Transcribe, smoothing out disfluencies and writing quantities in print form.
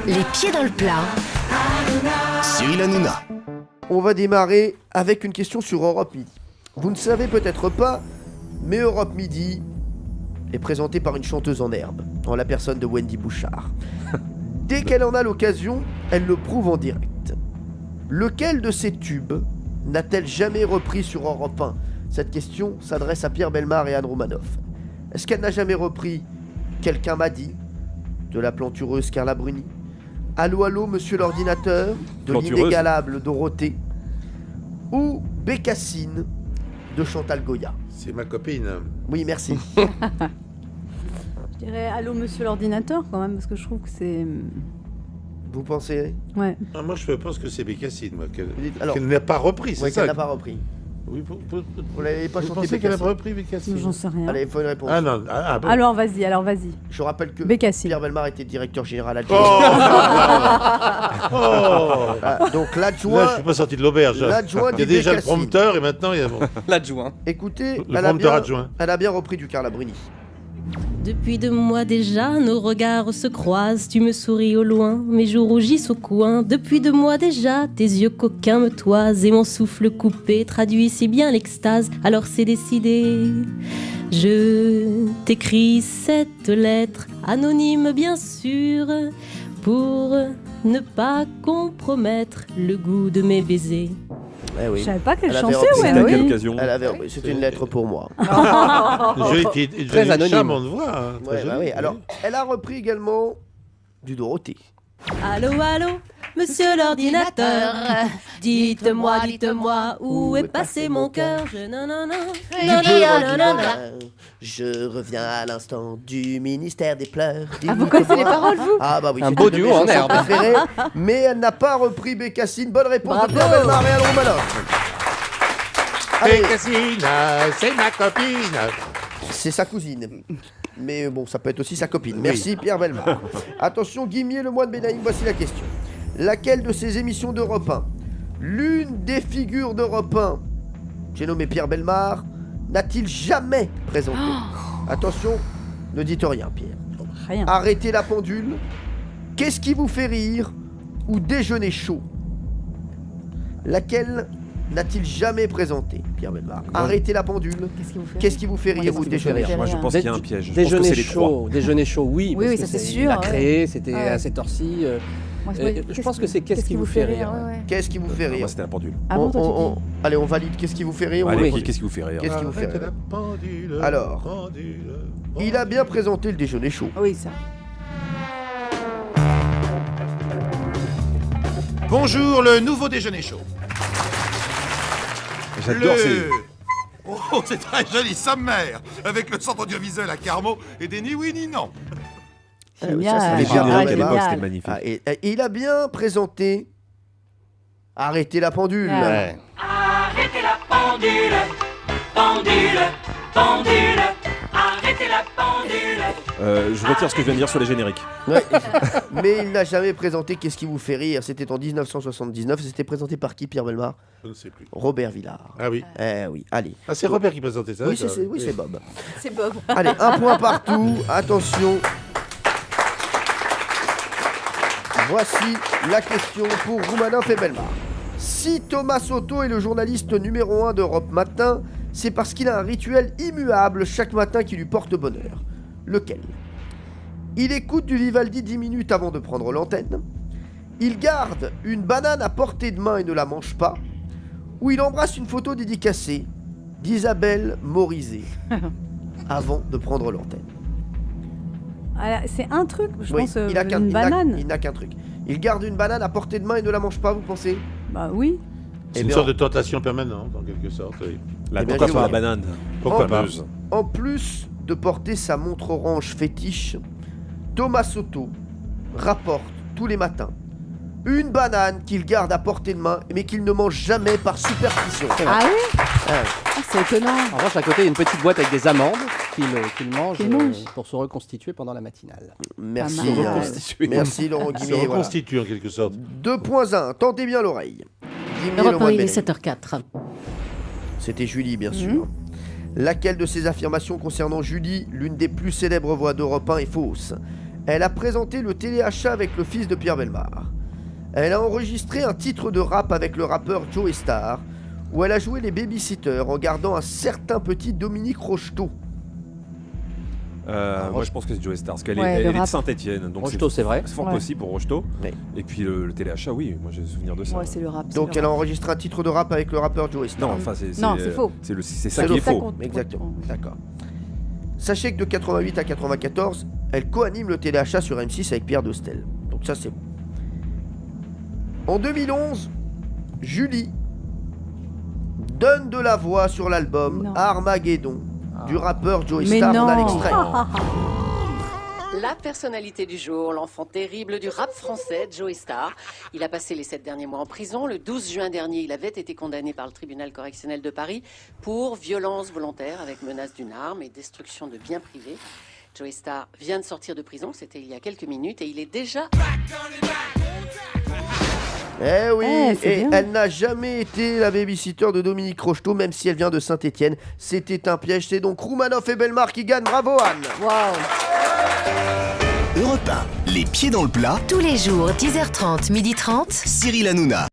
Les pieds dans le plat. Cyril Hanouna. On va démarrer avec une question sur Europe Midi. Vous ne savez peut-être pas, mais Europe Midi est présentée par une chanteuse en herbe, en la personne de Wendy Bouchard. Dès qu'elle en a l'occasion, elle le prouve en direct. Lequel de ces tubes n'a-t-elle jamais repris sur Europe 1 ? Cette question s'adresse à Pierre Bellemare et Anne Romanoff. Est-ce qu'elle n'a jamais repris Quelqu'un m'a dit de la plantureuse Carla Bruni, Allô allô monsieur l'ordinateur de l'inégalable Dorothée, ou Bécassine de Chantal Goya? C'est ma copine. Oui, merci. Je dirais allô monsieur l'ordinateur quand même, parce que je trouve que c'est... Vous pensez? Ouais. Ah, moi, je pense que c'est Bécassine, moi, qu'elle Alors, qu'elle n'a pas repris, c'est oui, ça? qu'elle n'a pas repris. Oui, Vous l'avez pas vous chanté pensez qu'elle a Bécassine? repris Bécassine? J'en sais rien. Allez, il faut une réponse. Ah non, bon. Alors vas-y. Je rappelle que Bécassine. Pierre Bellemare était directeur général Oh, adjoint. oh. Donc Là, l'adjoint... je suis pas sorti de l'auberge. L'adjoint Il y a dit déjà le Bécassine. prompteur et maintenant il y a L'adjoint. Écoutez, le prompteur adjoint. elle a bien repris du Carla Bruni. Depuis 2 mois déjà, nos regards se croisent. Tu me souris au loin, mes joues rougissent au coin. Depuis 2 mois déjà, tes yeux coquins me toisent et mon souffle coupé traduit si bien l'extase. Alors c'est décidé. Je t'écris cette lettre, anonyme bien sûr, pour ne pas compromettre le goût de mes baisers. Eh oui. Je savais pas qu'elle Elle avait chantait, repris. ouais, C'était à quelle oui. occasion? Elle avait repris. C'était une lettre pour moi. Très anonyme. Charmante voix. Hein, très Ouais, bah jolie. oui. Alors, elle a repris également du Dorothée. Allô, allô, monsieur l'ordinateur. Dites-moi où est passé mon cœur. Je reviens à l'instant du ministère des pleurs. Ah, vous connaissez les paroles, vous? Ah bah oui, Un c'est beau une de duo mes en chansons herbe. préférées, mais elle n'a pas repris Bécassine. Bonne réponse Bravo. de Pierre Bellemare et Anne Romanoff. Allez, Bécassine, c'est ma copine. c'est sa cousine. Mais bon, ça peut être aussi sa copine. Merci Pierre Bellemare. Attention, Guimier, le moine Benaïm, voici la question. Laquelle de ces émissions d'Europe 1, l'une des figures d'Europe 1, j'ai nommé Pierre Bellemare, n'a-t-il jamais présenté? Attention, ne dites rien Pierre. Rien. Arrêtez la pendule, qu'est-ce qui vous fait rire, ou déjeuner chaud? Laquelle n'a-t-il jamais présenté, Pierre Bellemare? Arrêtez la pendule, Qu'est-ce qui vous fait qu'est-ce qui vous fait Moi, rire, qu'est-ce ou qui vous fait déjeuner rire chaud? Moi, je pense qu'il y a un piège. Je pense que Déjeuner c'est les trois. chaud, oui. Oui, parce ça, que c'est sûr, Il a ouais. créé, c'était Ouais. à cette heure-ci. Moi, Je pense que c'est qu'est-ce qui vous fait rire. ouais. Qu'est-ce qui vous fait rire? Moi, c'était la pendule. Ah bon, toi, tu dis Allez, on valide. Qu'est-ce qui vous fait rire? Allez, On- qu'est-ce qui vous fait rire? Qu'est-ce qui vous fait Arrête rire? la pendule, Alors, pendule, Il a bien présenté le déjeuner chaud. Oui, ça. Bonjour, le nouveau déjeuner chaud. J'adore ces... Oh, c'est très joli sommaire, avec le centre audiovisuel à Carmaux et des ni oui ni non. Génial. ça, Les c'est génériques à génial. l'époque, c'était magnifique. Ah, et il a bien présenté Arrêtez la pendule. Ouais. Arrêtez la pendule, pendule, pendule, arrêtez la pendule. Je retire ce que je viens de dire sur les génériques. Ouais. Mais il n'a jamais présenté Qu'est-ce qui vous fait rire? C'était en 1979. C'était présenté par qui, Pierre Bellemare? Je ne sais plus. Robert Villard. Ah oui. Eh oui, allez. Ah, c'est Robert qui présentait ça. Oui, d'accord. c'est Bob. C'est Bob. Allez, un point partout. Attention. Voici la question pour Romanoff et Bellemare. Si Thomas Soto est le journaliste numéro 1 d'Europe Matin, c'est parce qu'il a un rituel immuable chaque matin qui lui porte bonheur. Lequel? Il écoute du Vivaldi 10 minutes avant de prendre l'antenne. Il garde une banane à portée de main et ne la mange pas. Ou il embrasse une photo dédicacée d'Isabelle Morizet avant de prendre l'antenne. Ah, c'est un truc, je Oui, pense, il a qu'un- une banane. Il n'a qu'un truc. Il garde une banane à portée de main et ne la mange pas, vous pensez? Bah oui. C'est Eh une bien, sorte de tentation permanente, en quelque sorte. Oui. La Eh bien, tentation je à la vois. banane. Pourquoi pas? Fameuse. En plus de porter sa montre orange fétiche, Thomas Soto rapporte tous les matins une banane qu'il garde à portée de main, mais qu'il ne mange jamais par superstition. Ah oui? Ah, Ah, c'est étonnant. En revanche, à côté, il y a une petite boîte avec des amandes qu'il mange Qu'il mange. pour se reconstituer pendant la matinale. merci, Pas mal. Reconstituer. merci Laurent Se Guimier. Voilà. reconstitue en quelque sorte. 2.1, tendez bien l'oreille. Guimier, Europe le 1, moine il est Benaïm. 7h04. C'était Julie, bien sûr. Laquelle de ces affirmations concernant Julie, l'une des plus célèbres voix d'Europe 1, est fausse? Elle a présenté le téléachat avec le fils de Pierre Bellemare. Elle a enregistré un titre de rap avec le rappeur Joey Starr, où elle a joué les babysitters en gardant un certain petit Dominique Rocheteau. Moi, je pense que c'est Joey Starr, parce qu'elle Ouais, est, le elle est de rap. Saint-Etienne. Donc Rocheteau, c'est vrai. C'est fort Ouais. possible pour Rocheteau. Ouais. Et puis le téléachat, oui, moi j'ai le souvenir de ça. Ouais, c'est le rap. Donc elle a enregistré un titre de rap avec le rappeur Joey Starr. Non, enfin, c'est Non, c'est faux. C'est ça C'est qui est le faux. compte. Exactement, d'accord. Sachez que de 88 à 94, elle co-anime le téléachat sur M6 avec Pierre Dostel. Donc ça c'est bon. En 2011, Julie donne de la voix sur l'album Non. Armageddon du rappeur Joey Mais Starr. non. On a l'extrait. La personnalité du jour, l'enfant terrible du rap français, Joey Starr. Il a passé les 7 derniers mois en prison. Le 12 juin dernier, il avait été condamné par le tribunal correctionnel de Paris pour violence volontaire avec menace d'une arme et destruction de biens privés. Joey Starr vient de sortir de prison, c'était il y a quelques minutes, et il est déjà... Eh oui, c'est et bien. elle n'a jamais été la babysitter de Dominique Rocheteau, même si elle vient de Saint-Etienne. C'était un piège, c'est donc Roumanoff et Bellemare qui gagnent. Bravo Anne. Waouh. Europe 1, les pieds dans le plat, Tous les jours, 10h30, 12h30. Cyril Hanouna.